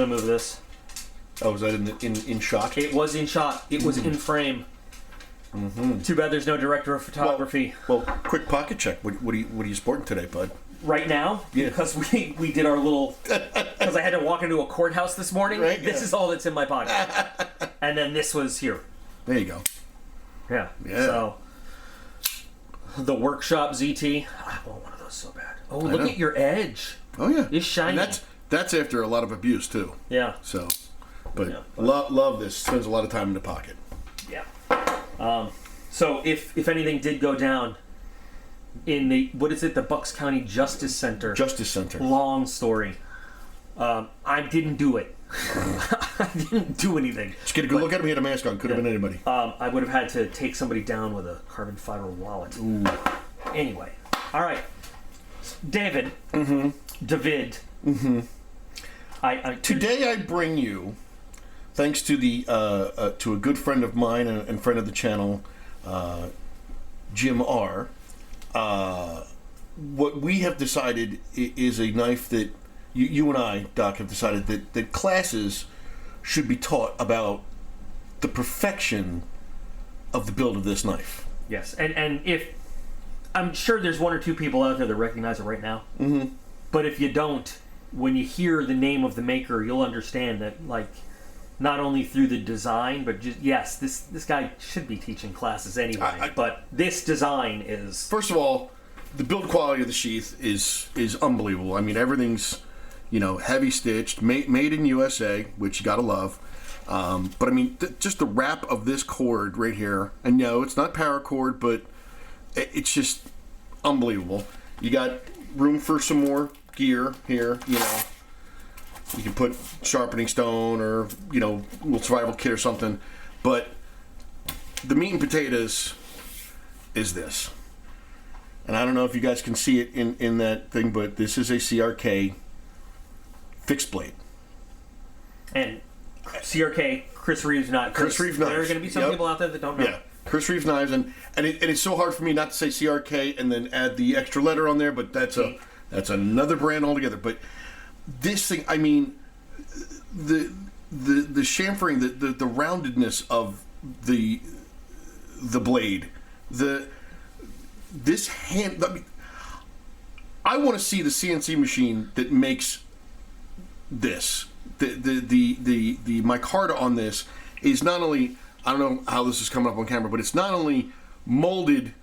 gonna move this. Oh, was that in shot? It was in shot. It was in frame. Mm-hmm. Too bad there's no director of photography. Well, quick pocket check. What are you sporting today, bud? Right now, Yeah. because we did our little, because I had to walk into a courthouse this morning. Right, this yeah. is all that's in my pocket, and then this was here. There you go. Yeah. So the Workshop ZT. I want one of those so bad. Oh, look at your edge. Oh yeah, it's shiny. And that's after a lot of abuse too. Yeah. So, but love this. Spends a lot of time in the pocket. Yeah. So if anything did go down in the, what is it, the Bucks County Justice Center. Justice Center. Long story. I didn't do it. I didn't do anything. Just get a good look at him. He had a mask on. Could have been anybody. I would have had to take somebody down with a carbon fiber wallet. Ooh. Anyway. All right. David. Mm-hmm. David. Mm-hmm. Today I bring you, thanks to to a good friend of mine and friend of the channel, Jim R. What we have decided is a knife that you and I, Doc, have decided that classes should be taught about the perfection of the build of this knife. Yes, and if I'm sure there's one or two people out there that recognize it right now. Mm-hmm. But if you don't, when you hear the name of the maker, you'll understand that, like, not only through the design, but just, yes, this guy should be teaching classes anyway. But this design is... First of all, the build quality of the sheath is unbelievable. I mean, everything's, heavy stitched, made in USA, which you gotta love. But I mean, just the wrap of this cord right here, and no, it's not paracord, but it's just unbelievable. You got room for some more gear here, You can put sharpening stone or, a little survival kit or something. But the meat and potatoes is this. And I don't know if you guys can see it in that thing, but this is a CRK fixed blade. And CRK, Chris Reeves knives. Chris Reeves knives. There are going to be some people out there that don't know. Yeah, Chris Reeves knives. And it's so hard for me not to say CRK and then add the extra letter on there, but that's another brand altogether. But this thing, I mean, the chamfering, the roundedness of the blade, this hand. I want to see the CNC machine that makes this. The micarta on this is not only, I don't know how this is coming up on camera, but it's not only molded,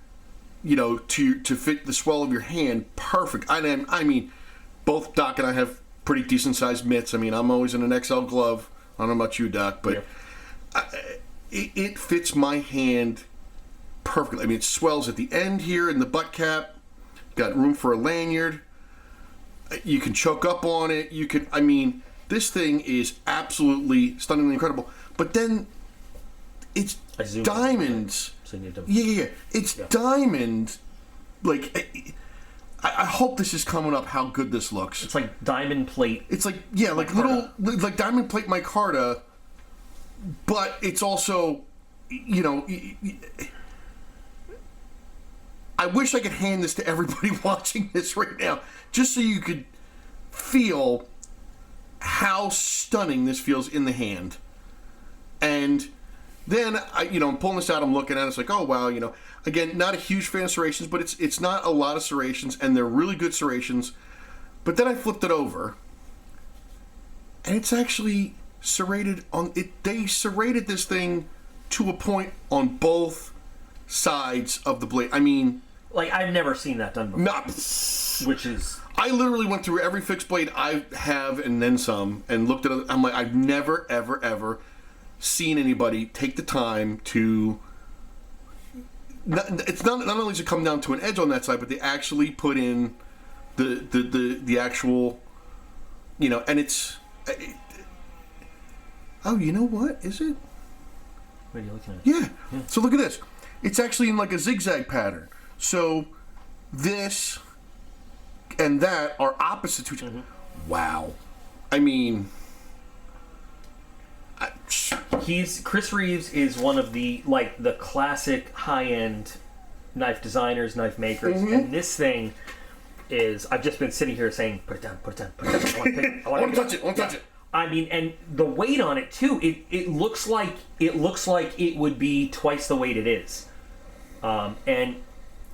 to fit the swell of your hand perfect. I mean, both Doc and I have pretty decent sized mitts. I mean, I'm always in an XL glove. I don't know about you, Doc, but it fits my hand perfectly. I mean, it swells at the end here in the butt cap. Got room for a lanyard. You can choke up on it. This thing is absolutely stunningly incredible. But then it's diamonds. Yeah. It's diamond. Like, I hope this is coming up how good this looks. It's like diamond plate. It's like, like diamond plate micarta, but it's also, I wish I could hand this to everybody watching this right now, just so you could feel how stunning this feels in the hand. And then, I'm pulling this out, I'm looking at it, it's like, oh, wow, again, not a huge fan of serrations, but it's not a lot of serrations, and they're really good serrations. But then I flipped it over, and it's actually serrated on it. They serrated this thing to a point on both sides of the blade. I mean, like, I've never seen that done before. Which is... I literally went through every fixed blade I have and then some and looked at it. I'm like, I've never, ever, ever seen anybody take the time to... It's not only does it come down to an edge on that side, but they actually put in the actual, and it's... oh, you know what? Is it? What are you looking at? Yeah. So look at this. It's actually in like a zigzag pattern. So this and that are opposite to each other. Mm-hmm. Wow. I mean... Chris Reeves is one of the classic high-end knife designers, knife makers, and this thing is, I've just been sitting here saying, put it down, put it down, put it down. I want to touch it. I mean, and the weight on it too. It looks like it would be twice the weight it is. And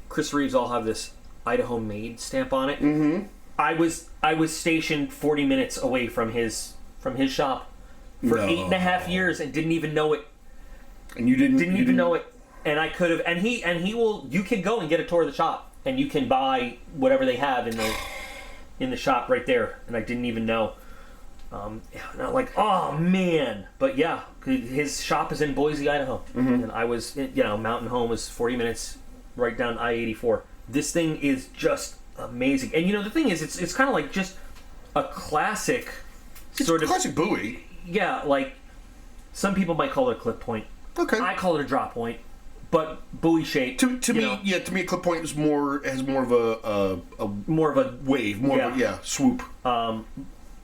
Chris Reeves all have this Idaho made stamp on it. Mm-hmm. I was stationed 40 minutes away from his shop for 8.5 years and didn't even know it. And you didn't even know it. And I could have. And he will. You can go and get a tour of the shop, and you can buy whatever they have in the shop right there. And I didn't even know. Not like, oh man, but yeah, his shop is in Boise, Idaho, and I was, Mountain Home was 40 minutes right down I-84. This thing is just amazing, and the thing is, it's kind of like just a classic classic buoy. Yeah, like some people might call it a clip point. Okay, I call it a drop point, but buoy shape. To me, a clip point has more of a wave, more of a swoop.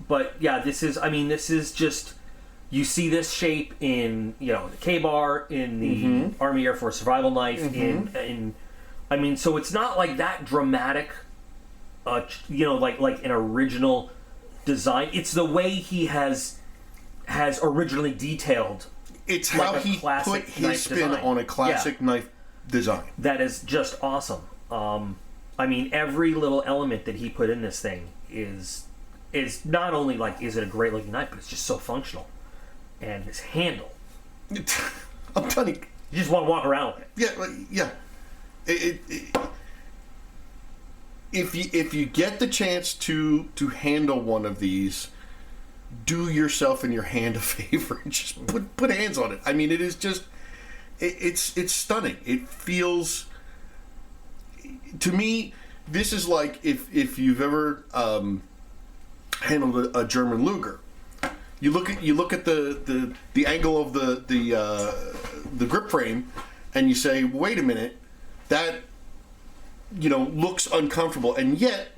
But yeah, this is just, you see this shape in the K-bar, in the Army Air Force survival knife, so it's not like that dramatic, like an original design. It's the way he has originally detailed. It's how he put his spin on a classic knife design. That is just awesome. Every little element that he put in this thing is not only is it a great looking knife, but it's just so functional. And his handle, I'm telling you, you just want to walk around with it. Yeah. If you get the chance to handle one of these, do yourself and your hand a favor and just put hands on it. I mean, it is just it's stunning. It feels, to me, this is like if you've ever handled a German Luger. You look at the angle of the grip frame, and you say, wait a minute, that looks uncomfortable, and yet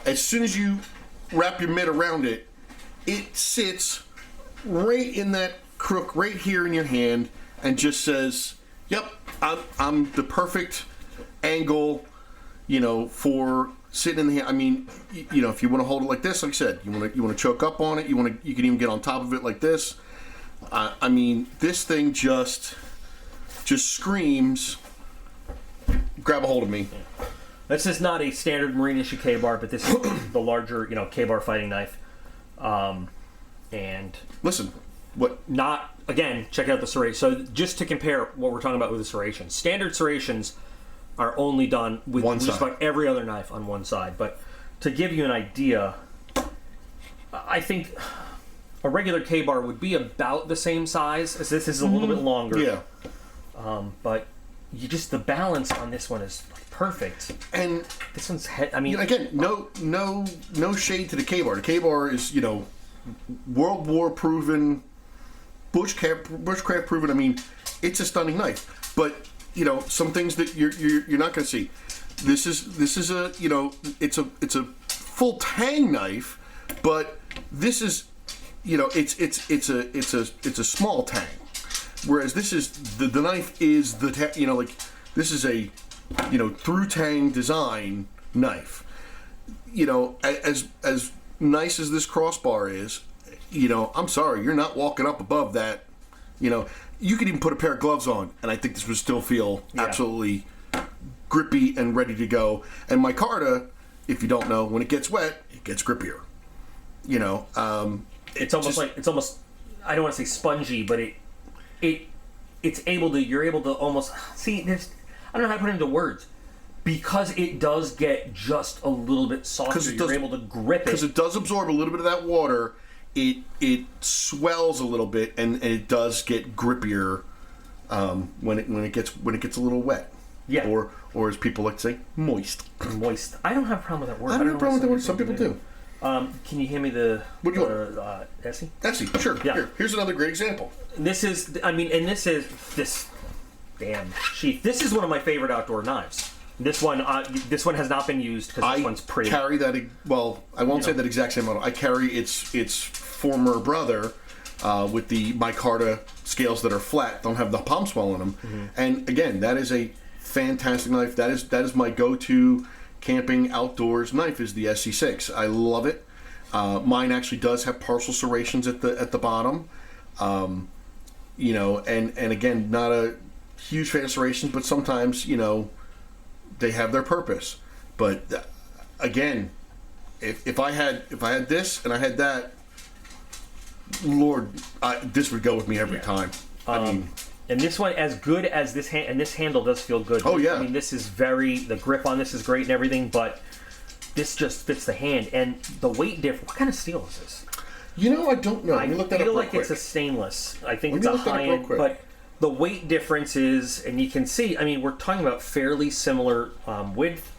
as soon as you wrap your mitt around it, it sits right in that crook right here in your hand and just says, yep, I'm the perfect angle for sitting in the hand. I mean, if you want to hold it like this, like I said, you want to choke up on it. You can even get on top of it like this. This thing just screams, grab a hold of me. This is not a standard Marine issue K-bar, but this is the larger, K-bar fighting knife. And listen, what? Not again. Check out the serration. So just to compare what we're talking about with the serrations, standard serrations are only done with just about every other knife on one side. But to give you an idea, I think a regular K-bar would be about the same size as this. Is a little bit longer. Yeah. But the balance on this one is perfect. And this one's again, no shade to the K-bar. The K-bar is World War proven, bushcraft proven. It's a stunning knife, but some things that you're not going to see. This is a it's a full tang knife, but this is it's a small tang, whereas this is the knife is this is a through tang design knife. As nice as this crossbar is, I'm sorry, you're not walking up above that. You could even put a pair of gloves on, and I think this would still feel absolutely grippy and ready to go. And micarta, if you don't know, when it gets wet, it gets grippier. It's almost I don't want to say spongy, but you're able to almost see. I don't know how to put it into words, because it does get just a little bit softer. You're able to grip it because it does absorb a little bit of that water. It swells a little bit, and it does get grippier when it gets a little wet. Yeah. Or as people like to say, moist. Moist. I don't have a problem with that word. I don't have a problem with that word. Some people do. Can you hand me the? What do you want? Essie? Essie, sure. Yeah. Here's another great example. This is. This damn sheath. This is one of my favorite outdoor knives. This one has not been used because this one's pretty. I carry that. Well, I won't say that exact same model. I carry its former brother with the micarta scales that are flat, don't have the palm swell in them. Mm-hmm. And again, that is a fantastic knife. That is my go-to camping outdoors knife. Is the SC6. I love it. Mine actually does have partial serrations at the bottom. You know, and again, not a huge fan of serrations, but sometimes, you know, they have their purpose. But again, if I had this and I had that, Lord, this would go with me every time. I mean, and this one, as good as this and this handle does feel good. Oh yeah. I mean, this is the grip on this is great and everything, but this just fits the hand. And the weight difference. What kind of steel is this? You know, I don't know. Let me look that up real quick. I feel like it's a stainless. I think it's a high end, but the weight difference is, and you can see. I mean, we're talking about fairly similar width,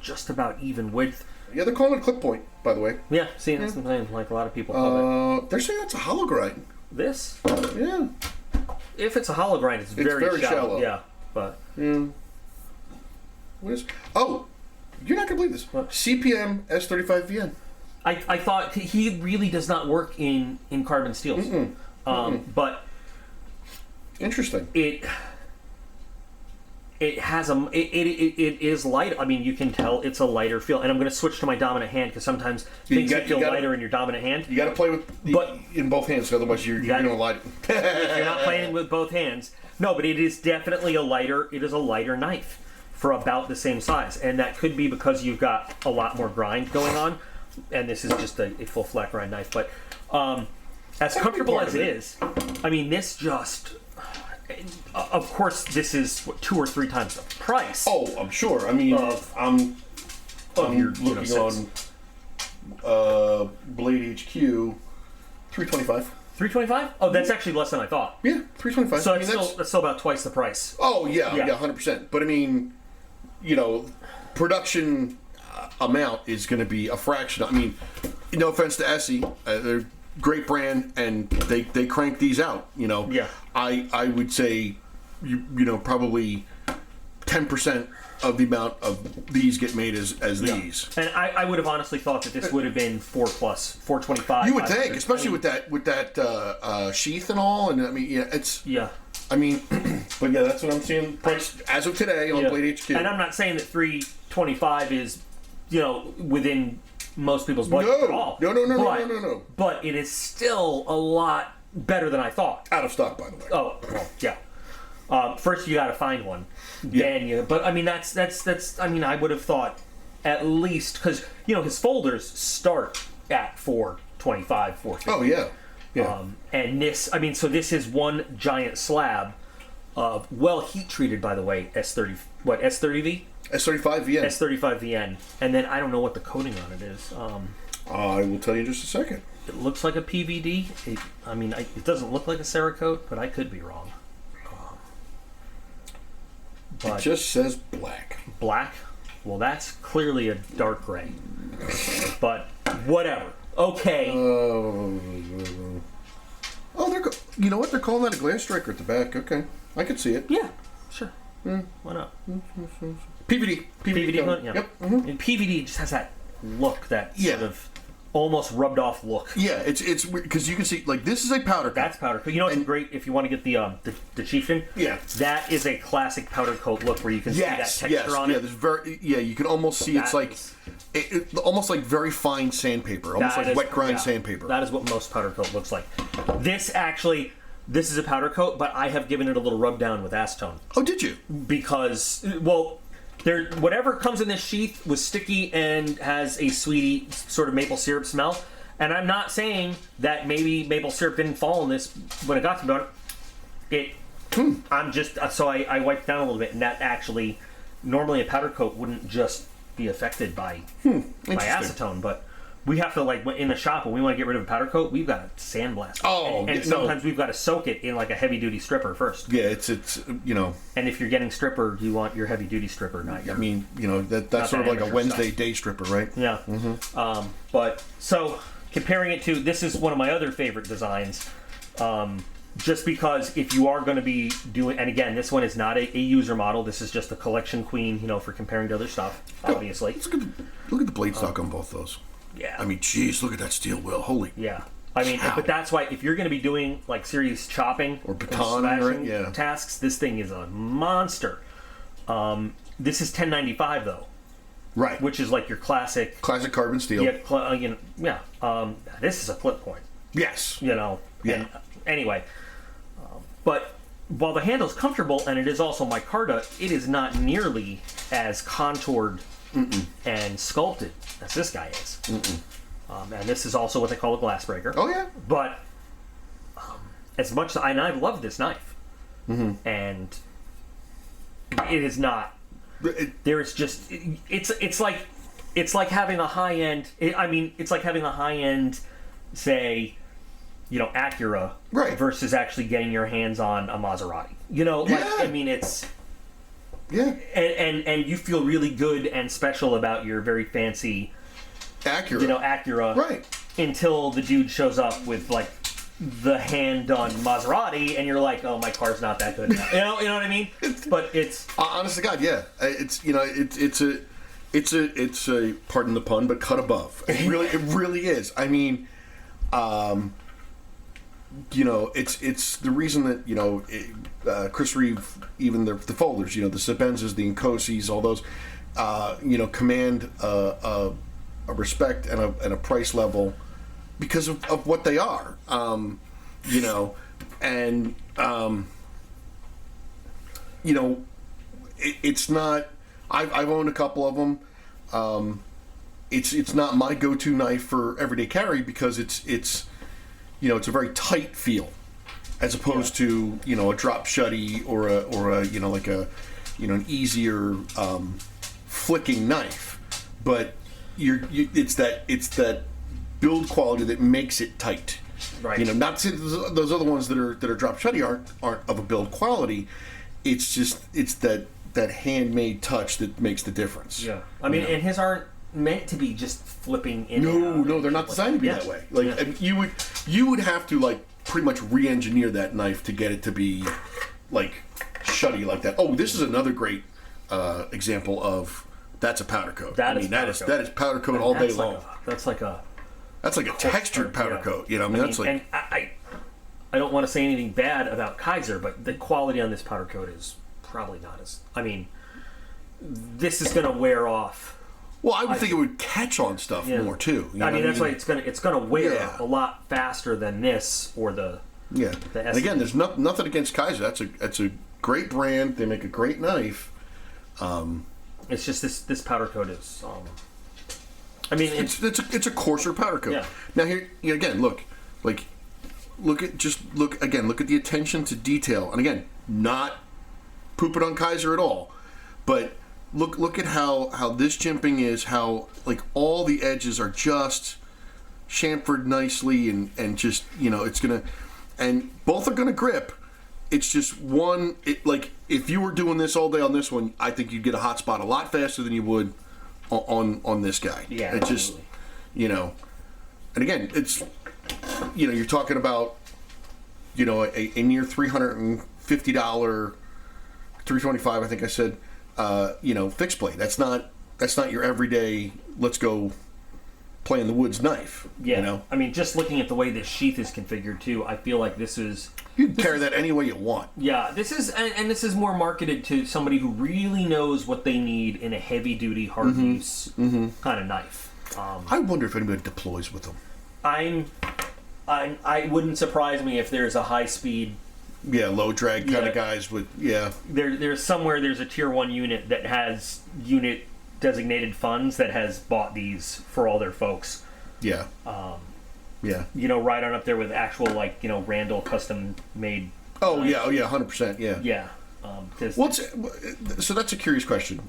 just about even width. Yeah, they're calling it a clip point, by the way. Yeah, see, that's the thing. Like a lot of people call it. They're saying it's a hollow grind. This? Yeah. If it's a hollow grind, it's very shallow. Yeah, but. Yeah. What is? Oh, you're not gonna believe this. What? CPM S35VN. I thought he really does not work in carbon steels. But interesting. It has it is light. I mean, you can tell it's a lighter feel. And I'm going to switch to my dominant hand because sometimes things feel lighter in your dominant hand. You got to play with in both hands, otherwise you're going to light it. If you're not playing with both hands, no. But it is definitely a lighter. It is a lighter knife for about the same size, and that could be because you've got a lot more grind going on. And this is just a full flat grind knife, but as comfortable as it is, I mean, this just, of course, this is 2 or 3 times the price. Oh, I'm sure. I mean, I'm looking on Blade HQ, $325. $325? Oh, that's actually less than I thought. Yeah, $325. So that's still about twice the price. Oh yeah, 100%. But I mean, you know, production amount is going to be a fraction. I mean, no offense to Essie, they're a great brand, and they crank these out. You know, yeah. I would say, you know, probably 10% of the amount of these get made as these. And I would have honestly thought that this would have been $425. You would think, especially with that sheath and all, and I mean, yeah, it's I mean, but yeah, that's what I'm seeing price as of today on Blade HQ. And I'm not saying that $325 is, you know, within most people's budget at all. No. But it is still a lot better than I thought. Out of stock, by the way. Oh, well, yeah. First, you got to find one. Then you. But I mean, that's. I mean, I would have thought at least because you know his folders start at $425, $450. Oh yeah. Yeah. And this, I mean, so this is one giant slab of heat treated, by the way, S30V? S35VN. S35VN. And then I don't know what the coating on it is. I will tell you in just a second. It looks like a PVD. It doesn't look like a Cerakote, but I could be wrong. It just says black. Black? Well, that's clearly a dark gray. But whatever. Okay. You know what? They're calling that a glass striker at the back. Okay. I could see it. Yeah, sure. Why not? PVD. PVD, yeah. Yep. Mm-hmm. And PVD just has that look, that sort of almost rubbed off look. Yeah, it's weird because you can see, like, this is a powder coat. That's powder coat. You know what's great if you want to get the chieftain? Yeah. That is a classic powder coat look where you can see that texture on it. You can almost see it's like almost like very fine sandpaper, almost like wet grind sandpaper. That is what most powder coat looks like. This is a powder coat, but I have given it a little rub down with acetone. Oh, did you? Because, whatever comes in this sheath was sticky and has a sweetie sort of maple syrup smell. And I'm not saying that maybe maple syrup didn't fall in this when it got to it. I'm just, so I wiped down a little bit, and that actually, normally a powder coat wouldn't just be affected by acetone, but we have to, like, in the shop, when we want to get rid of a powder coat, we've got to sandblast it. Oh, and sometimes we've got to soak it in, like, a heavy-duty stripper first. Yeah, it's you know. And if you're getting stripper, you want your heavy-duty stripper, not your... I mean, you know, that's sort of like a Wednesday day stripper, right? Yeah. Mm-hmm. But, so, comparing it to, this is one of my other favorite designs, just because if you are going to be doing, and again, this one is not a user model, this is just a collection queen, you know, for comparing to other stuff, obviously. Look at the blade stock on both those. Yeah. I mean, geez, look at that steel wheel. Holy. Yeah. I mean, but that's why if you're going to be doing like serious chopping or baton tasks, this thing is a monster. This is $10.95 though. Right. Which is like your classic carbon steel. This is a flip point. Yes. Yeah. And, anyway, but while the handle's comfortable and it is also micarta, it is not nearly as contoured and sculpted as this guy is. And this is also what they call a glass breaker. Oh yeah. But as much as I love this knife, and it is not. There is just it's like having a high end. It's like having a high end, say, Acura, right, versus actually getting your hands on a Maserati. It's and you feel really good and special about your very fancy Acura, right, until the dude shows up with like the hand done Maserati, and you're like, oh, my car's not that good now. You know what I mean? But it's honest to God, yeah. It's a pardon the pun, but cut above. It really is. I mean, it's the reason that Chris Reeve, even the folders, the Sebenzas, the Incosis, all those, command a respect and a price level because of what they are, it's not. I've owned a couple of them. It's not my go-to knife for everyday carry because it's a very tight feel, as opposed to a drop shutty or an easier flicking knife, but it's that build quality that makes it tight. Right. Not to say those other ones that are drop shutty aren't of a build quality. It's that handmade touch that makes the difference. Yeah. And his aren't meant to be just flipping in. No, they're not designed to be that way. And you would have to pretty much re-engineer that knife to get it to be shutty like that. Oh, this is another great example of that's a powder coat. That is powder coat all day long. That's like a textured powder coat. And I don't want to say anything bad about Kaiser, but the quality on this powder coat is probably not as. This is going to wear off. Well, I would think it would catch on stuff more too. That's why it's going to wear a lot faster than this or the. Yeah. And again, there's nothing against Kaiser. That's a great brand. They make a great knife. It's just this powder coat is. It's a coarser powder coat. Yeah. Now here again, look at the attention to detail, and again, not pooping on Kaiser at all, but look at how this jimping is, how all the edges are just chamfered nicely, and just it's gonna, and both are gonna grip. It's just one. If you were doing this all day on this one, I think you'd get a hot spot a lot faster than you would on this guy. Yeah, it just and again, it's you're talking about a near $350, $325, I think I said, fixed blade. That's not your everyday let's go play in the woods knife. Yeah. Just looking at the way this sheath is configured too, I feel like this is. You can carry that any way you want. Yeah, this is more marketed to somebody who really knows what they need in a heavy-duty, hard-use kind of knife. I wonder if anybody deploys with them. I wouldn't surprise me if there's a high-speed... Yeah, low-drag kind of guys with... Yeah. There's a Tier 1 unit that has unit-designated funds that has bought these for all their folks. Yeah. Yeah. Right on up there with actual, Randall custom-made... Oh, yeah, 100%, yeah. Yeah. So that's a curious question.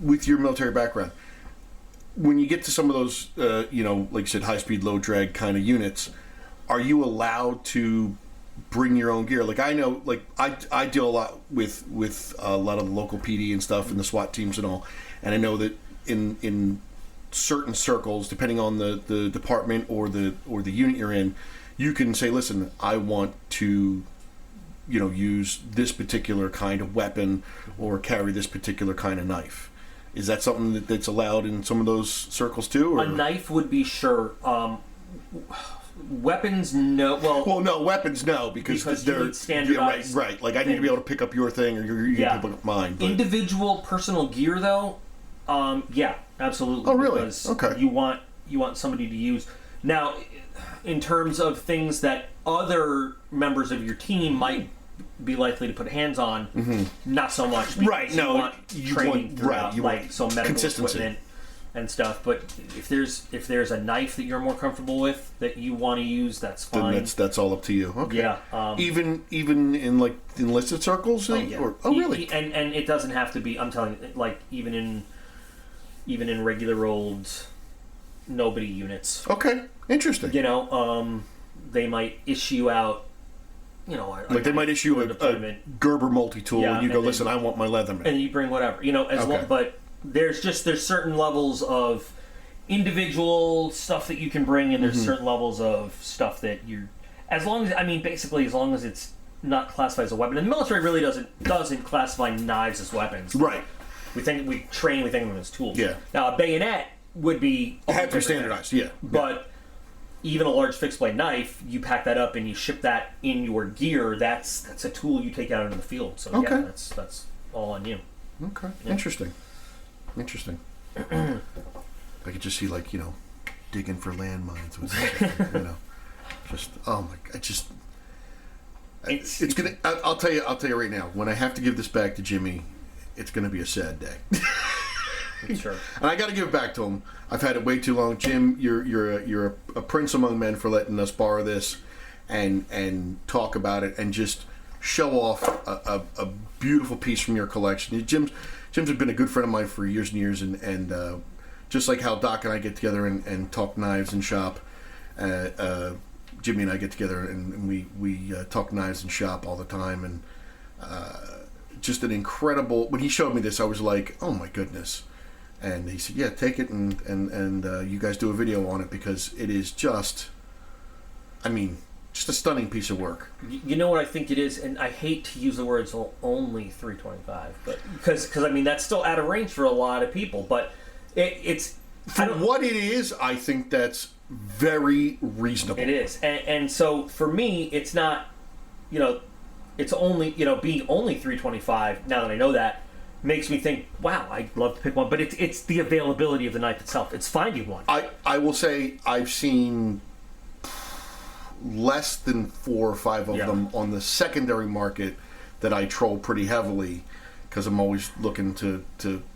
With your military background, when you get to some of those, like you said, high-speed, low-drag kind of units, are you allowed to bring your own gear? I know, I deal a lot with a lot of the local PD and stuff and the SWAT teams and all, and I know that in certain circles, depending on the department or the unit you're in, you can say, listen, I want to use this particular kind of weapon or carry this particular kind of knife. Is that something that's allowed in some of those circles too? Or? A knife would be sure. Weapons, no. Well, no, weapons, no, because you they're need standardized. Yeah, right. Like, I need to be able to pick up your thing, or you need to pick up mine. But. Individual personal gear, though, yeah, absolutely. Oh, really? Because okay. You want somebody to use. Now, in terms of things that other members of your team might be likely to put hands on, not so much. Right. No. You want training throughout, you like want so medical consistency. equipment and stuff. But if there's a knife that you're more comfortable with that you want to use, that's fine. Then that's all up to you. Okay. Yeah. Even in like enlisted circles. Really? And it doesn't have to be. I'm telling you, like even in regular old nobody units. Okay. Interesting. You know, they might issue out. You know, like they might issue a Gerber multi-tool, and you go, listen, I want my Leatherman, and you bring whatever. You know, well, but. There's certain levels of individual stuff that you can bring, and there's certain levels of stuff that as long as it's not classified as a weapon. And the military really doesn't classify knives as weapons. Right. We think of them as tools. Yeah. Now a bayonet would be have to be standardized. Yeah. But even a large fixed blade knife, you pack that up and you ship that in your gear. That's a tool you take out into the field. So yeah, that's all on you. Okay. Yeah. Interesting. I could just see, like, digging for landmines with just oh my god, it's gonna. I'll tell you right now. When I have to give this back to Jimmy, it's gonna be a sad day. Sure. And I got to give it back to him. I've had it way too long. Jim, you're a prince among men for letting us borrow this and talk about it and just show off a beautiful piece from your collection. Jim's been a good friend of mine for years and years, and just like how Doc and I get together and talk knives and shop, Jimmy and I get together and we talk knives and shop all the time, and just an incredible. When he showed me this, I was like, oh my goodness, and he said, yeah, take it and you guys do a video on it because it is just a stunning piece of work. You know what I think it is, and I hate to use the words only 325, but because that's still out of range for a lot of people. But it's for what it is. I think that's very reasonable. It is, and so for me, it's not. It's only being only 325. Now that I know that, makes me think, wow, I'd love to pick one. But it's the availability of the knife itself. It's finding one. I will say I've seen less than 4 or 5 of them on the secondary market that I troll pretty heavily because I'm always looking to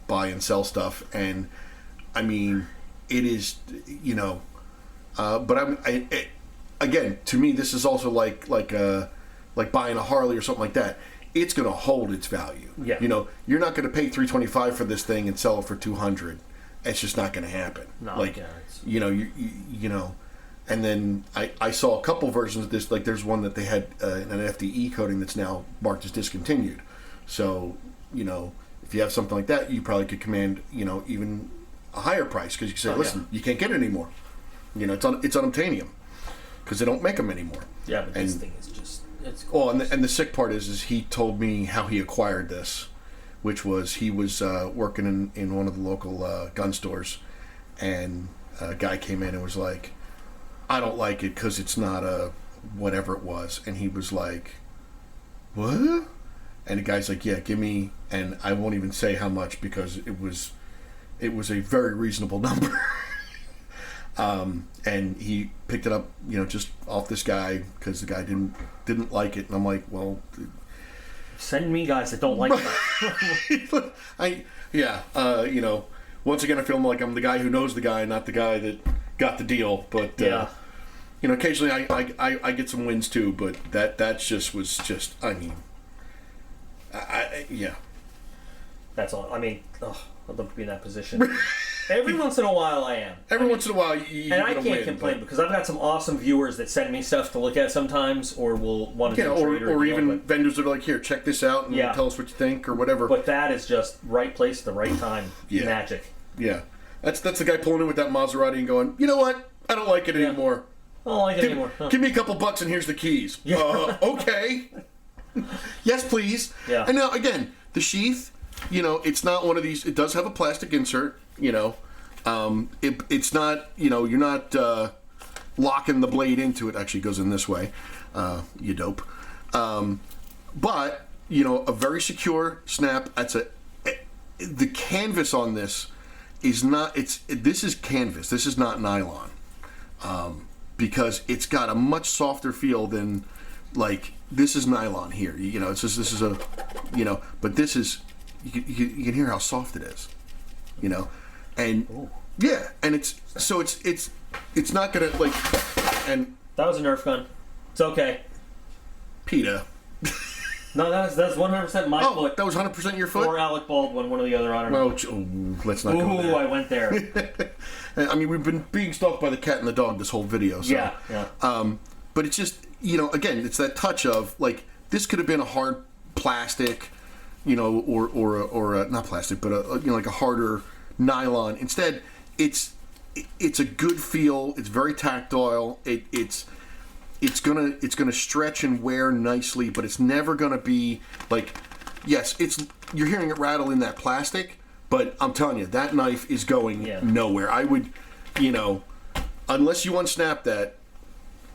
buy and sell stuff, and it is but again, to me this is also like buying a Harley or something like that. It's going to hold its value. Yeah. You're not going to pay $325 for this thing and sell it for $200. It's just not going to happen. No, and then I saw a couple versions of this. Like there's one that they had an FDE coating that's now marked as discontinued. So, if you have something like that, you probably could command, even a higher price because you can say, listen, you can't get it anymore. It's unobtainium because they don't make them anymore. Yeah, but this thing is just, it's cool. Oh, and the sick part is he told me how he acquired this, which was he was working in one of the local gun stores, and a guy came in and was like, I don't like it because it's not a whatever it was. And he was like, what? And the guy's like, yeah, give me, and I won't even say how much because it was a very reasonable number. And he picked it up, just off this guy because the guy didn't like it. And I'm like, well, send me guys that don't like that. Once again, I feel like I'm the guy who knows the guy, not the guy that got the deal. But occasionally I get some wins too. But that was just That's all. I'd love to be in that position. Every once in a while, I am. Every once in a while, you and I can't complain because I've got some awesome viewers that send me stuff to look at sometimes, or will want to do a trade or even vendors that are like, here, check this out and tell us what you think or whatever. But that is just right place at the right time. Magic. Yeah, that's the guy pulling in with that Maserati and going, you know what? I don't like it anymore. I don't like it anymore. Huh. Give me a couple bucks and here's the keys. Yeah. Okay. Yes, please. Yeah. And now again, the sheath. It's not one of these. It does have a plastic insert. It's not. You're not locking the blade into it. Actually, goes in this way. You dope. But a very secure snap. The canvas on this is not. This is canvas. This is not nylon. Because it's got a much softer feel than this is nylon here. It's just this is a but this is you can hear how soft it is. And Ooh. yeah, and it's not gonna and That was a Nerf gun. It's okay. PETA. No, that's 100% my Oh, foot. that was 100% your foot? Or Alec Baldwin, one or the other. I don't know. Well, let's not go there. Ooh, I went there. I mean, we've been being stalked by the cat and the dog this whole video. So. Yeah. But it's just, again, it's that touch of, this could have been a hard plastic, or not plastic, but a harder nylon. Instead, it's a good feel. It's very tactile. It's gonna stretch and wear nicely, but it's never gonna be yes, you're hearing it rattle in that plastic, but I'm telling you, that knife is going nowhere. I would, unless you unsnap that,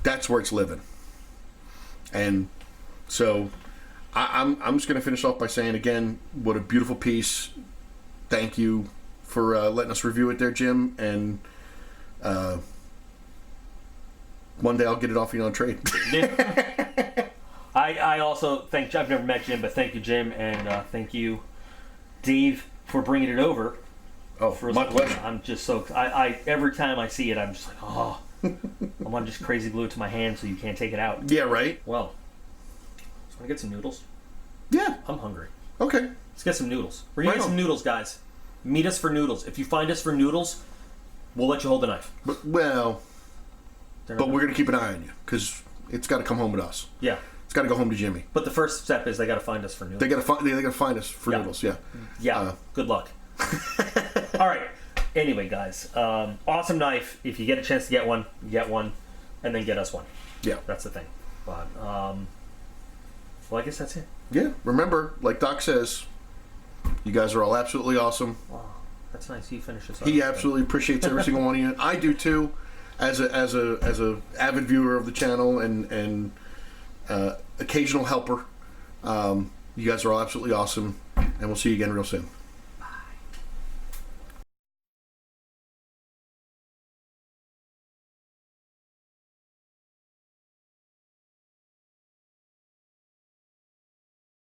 that's where it's living. And so I'm just gonna finish off by saying again, what a beautiful piece. Thank you for letting us review it there, Jim, and one day I'll get it off you on trade. I also thank. I've never met Jim, but thank you, Jim, and thank you, Dave, for bringing it over. Oh, my pleasure. I'm just so. I every time I see it, I'm just like, oh, I want to just crazy glue it to my hand so you can't take it out. Yeah, right. Well, just want to get some noodles. Yeah, I'm hungry. Okay, let's get some noodles. We're gonna get some noodles, guys. Meet us for noodles. If you find us for noodles, we'll let you hold the knife. But we're going to keep an eye on you because it's got to come home with us. Yeah. It's got to go home to Jimmy. But the first step is they got to find us for noodles. They got to find us for noodles. Yeah. Yeah. Good luck. All right. Anyway, guys, awesome knife. If you get a chance to get one, and then get us one. Yeah. That's the thing. But well, I guess that's it. Yeah. Remember, like Doc says, you guys are all absolutely awesome. Wow, that's nice. He finishes. He absolutely appreciates every single one of you. I do too. As a avid viewer of the channel and occasional helper, you guys are all absolutely awesome, and we'll see you again real soon.